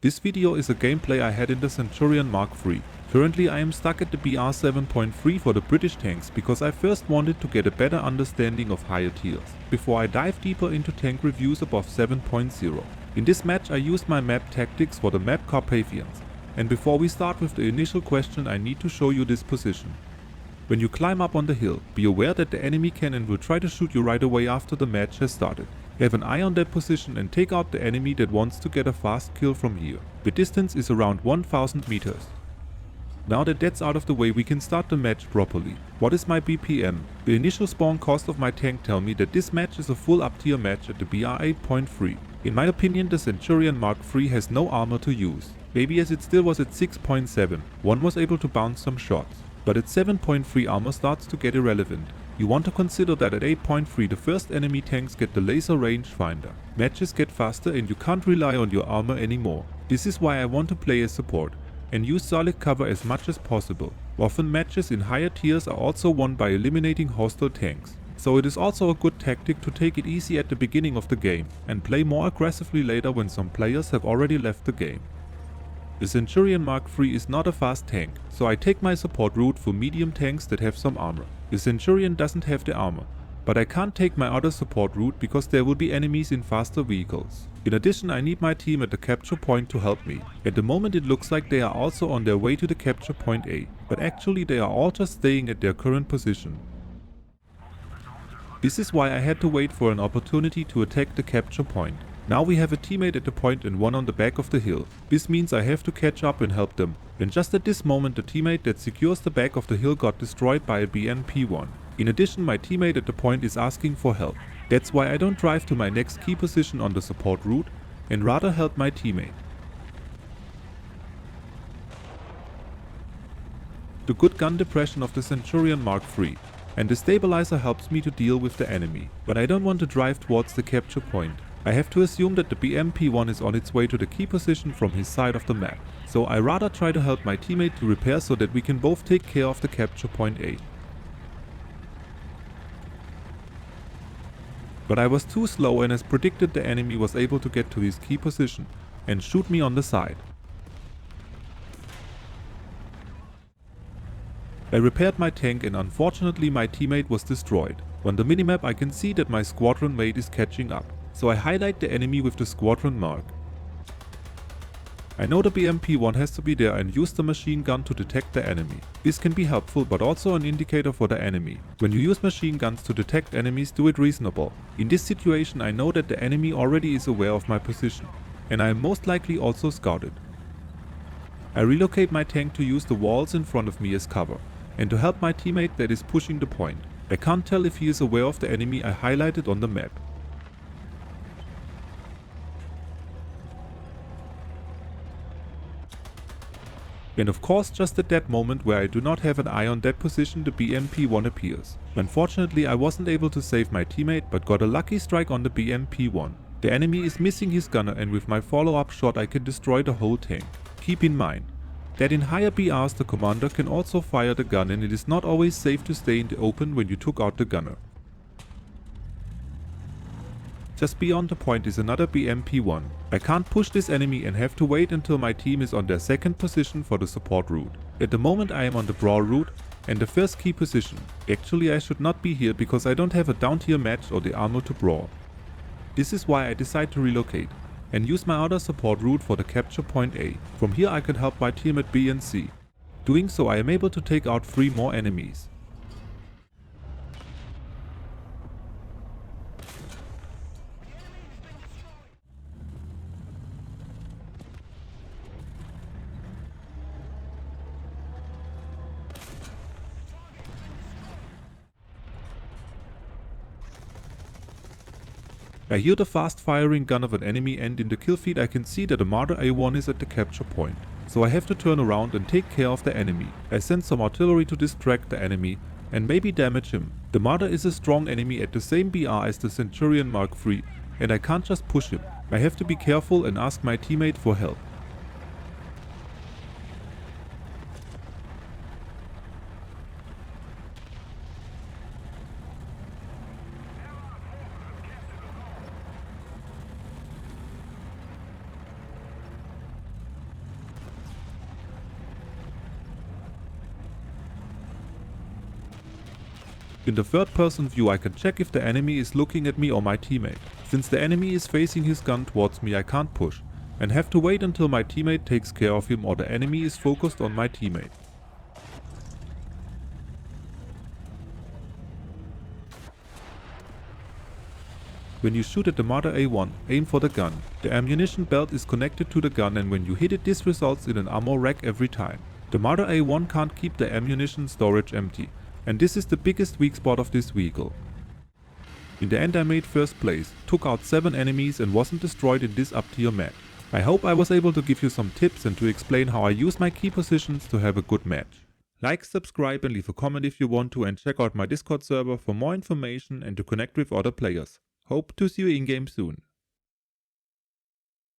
This video is a gameplay I had in the Centurion Mark III. Currently I am stuck at the BR 7.3 for the British tanks because I first wanted to get a better understanding of higher tiers, before I dive deeper into tank reviews above 7.0. In this match I used my map tactics for the map Carpathians, and before we start with the initial question I need to show you this position. When you climb up on the hill, be aware that the enemy can and will try to shoot you right away after the match has started. Have an eye on that position and take out the enemy that wants to get a fast kill from here. The distance is around 1000 meters. Now that that's out of the way, we can start the match properly. What is my BPM? The initial spawn cost of my tank tell me that this match is a full up tier match at the BR 8.3. In my opinion, the Centurion Mark III has no armor to use. Maybe as it still was at 6.7, one was able to bounce some shots. But at 7.3 armor starts to get irrelevant. You want to consider that at 8.3 the first enemy tanks get the laser rangefinder. Matches get faster and you can't rely on your armor anymore. This is why I want to play as support and use solid cover as much as possible. Often matches in higher tiers are also won by eliminating hostile tanks. So it is also a good tactic to take it easy at the beginning of the game and play more aggressively later when some players have already left the game. The Centurion Mark III is not a fast tank, so I take my support route for medium tanks that have some armor. The Centurion doesn't have the armor, but I can't take my other support route because there will be enemies in faster vehicles. In addition, I need my team at the capture point to help me. At the moment it looks like they are also on their way to the capture point A, but actually they are all just staying at their current position. This is why I had to wait for an opportunity to attack the capture point. Now we have a teammate at the point and one on the back of the hill. This means I have to catch up and help them. And just at this moment the teammate that secures the back of the hill got destroyed by a BNP1. In addition, my teammate at the point is asking for help. That's why I don't drive to my next key position on the support route and rather help my teammate. The good gun depression of the Centurion Mark III, and the stabilizer helps me to deal with the enemy. But I don't want to drive towards the capture point. I have to assume that the BMP1 is on its way to the key position from his side of the map. So I rather try to help my teammate to repair so that we can both take care of the capture point A. But I was too slow and as predicted the enemy was able to get to his key position and shoot me on the side. I repaired my tank and unfortunately my teammate was destroyed. On the minimap I can see that my squadron mate is catching up. So I highlight the enemy with the Squadron Mark. I know the BMP1 has to be there and use the machine gun to detect the enemy. This can be helpful but also an indicator for the enemy. When you use machine guns to detect enemies, do it reasonable. In this situation I know that the enemy already is aware of my position and I am most likely also scouted. I relocate my tank to use the walls in front of me as cover and to help my teammate that is pushing the point. I can't tell if he is aware of the enemy I highlighted on the map. And of course, just at that moment where I do not have an eye on that position, the BMP1 appears. Unfortunately, I wasn't able to save my teammate but got a lucky strike on the BMP1. The enemy is missing his gunner and with my follow-up shot I can destroy the whole tank. Keep in mind that in higher BRs the commander can also fire the gun and it is not always safe to stay in the open when you took out the gunner. Just beyond the point is another BMP1. I can't push this enemy and have to wait until my team is on their second position for the support route. At the moment I am on the brawl route and the first key position. Actually I should not be here because I don't have a down tier match or the armor to brawl. This is why I decide to relocate and use my other support route for the capture point A. From here I can help my team at B and C. Doing so I am able to take out 3 more enemies. I hear the fast firing gun of an enemy and in the kill feed I can see that the Marder A1 is at the capture point. So I have to turn around and take care of the enemy. I send some artillery to distract the enemy and maybe damage him. The Marder is a strong enemy at the same BR as the Centurion Mark III and I can't just push him. I have to be careful and ask my teammate for help. In the third person view I can check if the enemy is looking at me or my teammate. Since the enemy is facing his gun towards me I can't push, and have to wait until my teammate takes care of him or the enemy is focused on my teammate. When you shoot at the Marder A1, aim for the gun. The ammunition belt is connected to the gun, and when you hit it this results in an ammo rack every time. The Marder A1 can't keep the ammunition storage empty, and this is the biggest weak spot of this vehicle. In the end I made first place, took out 7 enemies and wasn't destroyed in this UPTIER match. I hope I was able to give you some tips and to explain how I use my key positions to have a good match. Like, subscribe and leave a comment if you want to, and check out my Discord server for more information and to connect with other players. Hope to see you in game soon.